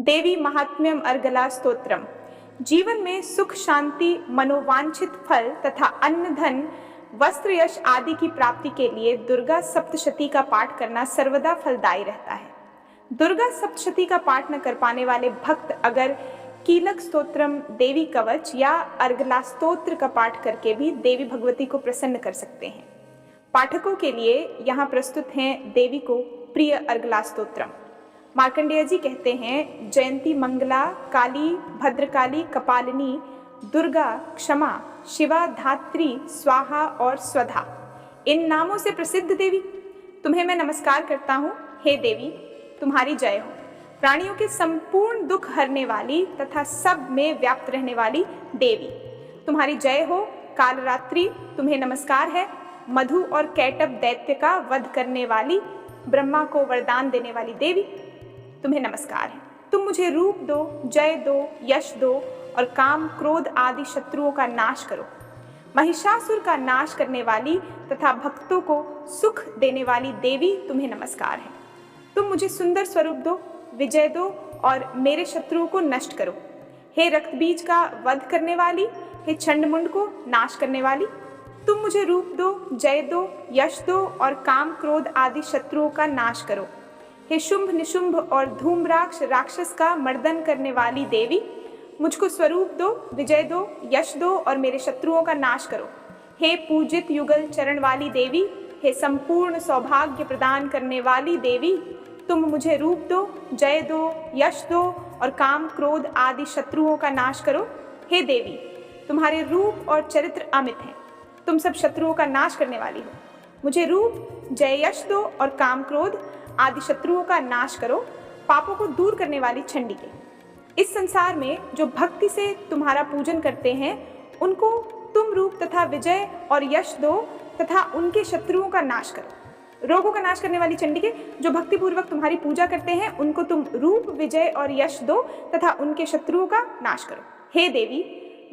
देवी महात्म्यम अर्गला स्तोत्रम। जीवन में सुख शांति, मनोवांछित फल तथा अन्न धन, वस्त्र यश आदि की प्राप्ति के लिए दुर्गा सप्तशती का पाठ करना सर्वदा फलदायी रहता है। दुर्गा सप्तशती का पाठ न कर पाने वाले भक्त अगर कीलक स्तोत्रम, देवी कवच या अर्गला स्तोत्र का पाठ करके भी देवी भगवती को प्रसन्न कर सकते हैं। पाठकों के लिए यहाँ प्रस्तुत हैं देवी को प्रिय अर्गला स्तोत्रम। मार्कंडेय जी कहते हैं, जयंती मंगला, काली, भद्रकाली, कपालिनी, दुर्गा, क्षमा, शिवा, धात्री, स्वाहा और स्वधा, इन नामों से प्रसिद्ध देवी, तुम्हें मैं नमस्कार करता हूँ। हे देवी, तुम्हारी जय हो। प्राणियों के संपूर्ण दुख हरने वाली तथा सब में व्याप्त रहने वाली देवी, तुम्हारी जय हो। कालरात्रि, तुम्हें नमस्कार है। मधु और कैटब दैत्य का वध करने वाली, ब्रह्मा को वरदान देने वाली देवी, तुम्हें नमस्कार है। तुम मुझे रूप दो, जय दो, यश दो और काम, क्रोध आदि शत्रुओं का नाश करो। महिषासुर का नाश करने वाली तथा भक्तों को सुख देने वाली देवी, तुम्हें नमस्कार है। तुम मुझे सुंदर स्वरूप दो, विजय दो और मेरे शत्रुओं को नष्ट करो। हे रक्तबीज का वध करने वाली, हे छंडमुंड को नाश करने वाली, तुम मुझे रूप दो, जय दो, यश दो और काम, क्रोध आदि शत्रुओं का नाश करो। हे शुंभ, निशुंभ और धूम्राक्ष राक्षस का मर्दन करने वाली देवी, मुझको स्वरूप दो, विजय दो, यश दो और मेरे शत्रुओं का नाश करो। हे पूजित युगल चरण वाली देवी, हे संपूर्ण सौभाग्य प्रदान करने वाली देवी, तुम मुझे रूप दो, जय दो, यश दो और काम, क्रोध आदि शत्रुओं का नाश करो। हे देवी, तुम्हारे रूप और चरित्र अमित हैं, तुम सब शत्रुओं का नाश करने वाली हो। मुझे रूप, जय, यश दो और काम, क्रोध आदि शत्रुओं का नाश करो। पापों को दूर करने वाली चंडिके, इस संसार में जो भक्ति से तुम्हारा पूजन करते हैं, उनको तुम रूप तथा विजय और यश दो तथा उनके शत्रुओं का नाश करो। रोगों का नाश करने वाली चंडिके, जो भक्ति पूर्वक तुम्हारी पूजा करते हैं, उनको तुम रूप, विजय और यश दो तथा उनके शत्रुओं का नाश करो। हे देवी,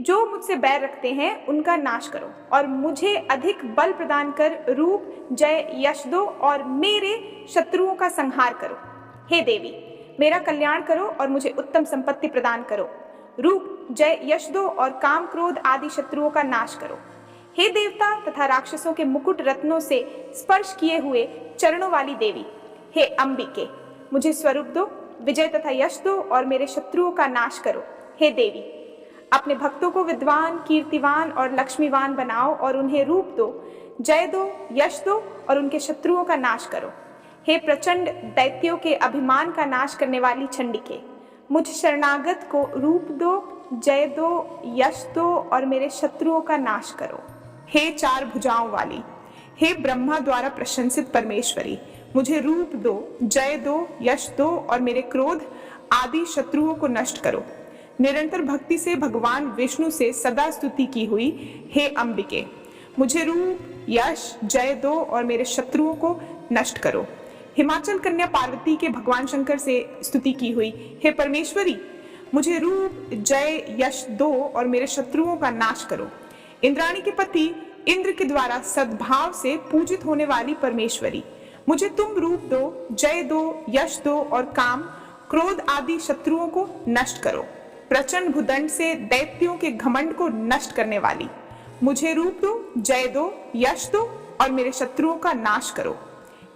जो मुझसे बैर रखते हैं उनका नाश करो और मुझे अधिक बल प्रदान कर रूप, जय, यश दो और मेरे शत्रुओं का संहार करो। हे देवी, मेरा कल्याण करो और मुझे उत्तम संपत्ति प्रदान करो। रूप, जय, यश दो और काम, क्रोध आदि शत्रुओं का नाश करो। हे देवता तथा राक्षसों के मुकुट रत्नों से स्पर्श किए हुए चरणों वाली देवी, हे अंबिके, मुझे स्वरूप दो, विजय तथा यश दो और मेरे शत्रुओं का नाश करो। हे देवी, अपने भक्तों को विद्वान, कीर्तिवान और लक्ष्मीवान बनाओ और उन्हें रूप दो, जय दो, यश दो और उनके शत्रुओं का नाश करो। हे प्रचंड दैत्यों के अभिमान का नाश करने वाली चंडिके, मुझ शरणागत को रूप दो, जय दो, यश दो और मेरे शत्रुओं का नाश करो। हे चार भुजाओं वाली, हे ब्रह्मा द्वारा प्रशंसित परमेश्वरी, मुझे रूप दो, जय दो, यश दो और मेरे क्रोध आदि शत्रुओं को नष्ट करो। निरंतर भक्ति से भगवान विष्णु से सदा स्तुति की हुई, हे अंबिके, मुझे रूप, यश, जय दो और मेरे शत्रुओं को नष्ट करो। हिमाचल कन्या पार्वती के भगवान शंकर से स्तुति की हुई, हे परमेश्वरी, मुझे रूप, जय, यश दो और मेरे शत्रुओं का नाश करो। इंद्राणी के पति इंद्र के द्वारा सद्भाव से पूजित होने वाली परमेश्वरी, मुझे तुम रूप दो, जय दो, यश दो और काम, क्रोध आदि शत्रुओं को नष्ट करो। प्रचंड भुदंड से दैत्यों के घमंड को नष्ट करने वाली, मुझे रूप दो, जय दो, यश दो और मेरे शत्रुओं का नाश करो।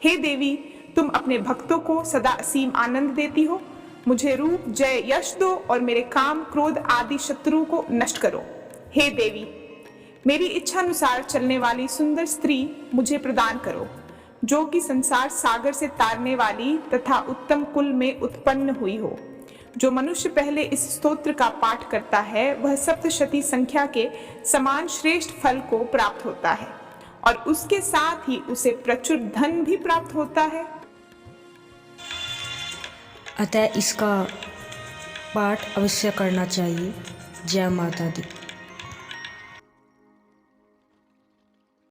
हे देवी, तुम अपने भक्तों को सदा असीम आनंद देती हो, मुझे रूप, जय, यश दो और मेरे काम, क्रोध आदि शत्रुओं को नष्ट करो। हे देवी, मेरी इच्छा अनुसार चलने वाली सुंदर स्त्री मुझे प्रदान करो, जो कि संसार सागर से तारने वाली तथा उत्तम कुल में उत्पन्न हुई हो। जो मनुष्य पहले इस स्तोत्र का पाठ करता है, वह सप्तशती संख्या के समान श्रेष्ठ फल को प्राप्त होता है और उसके साथ ही उसे प्रचुर धन भी प्राप्त होता है। अतः इसका पाठ अवश्य करना चाहिए। जय माता दी।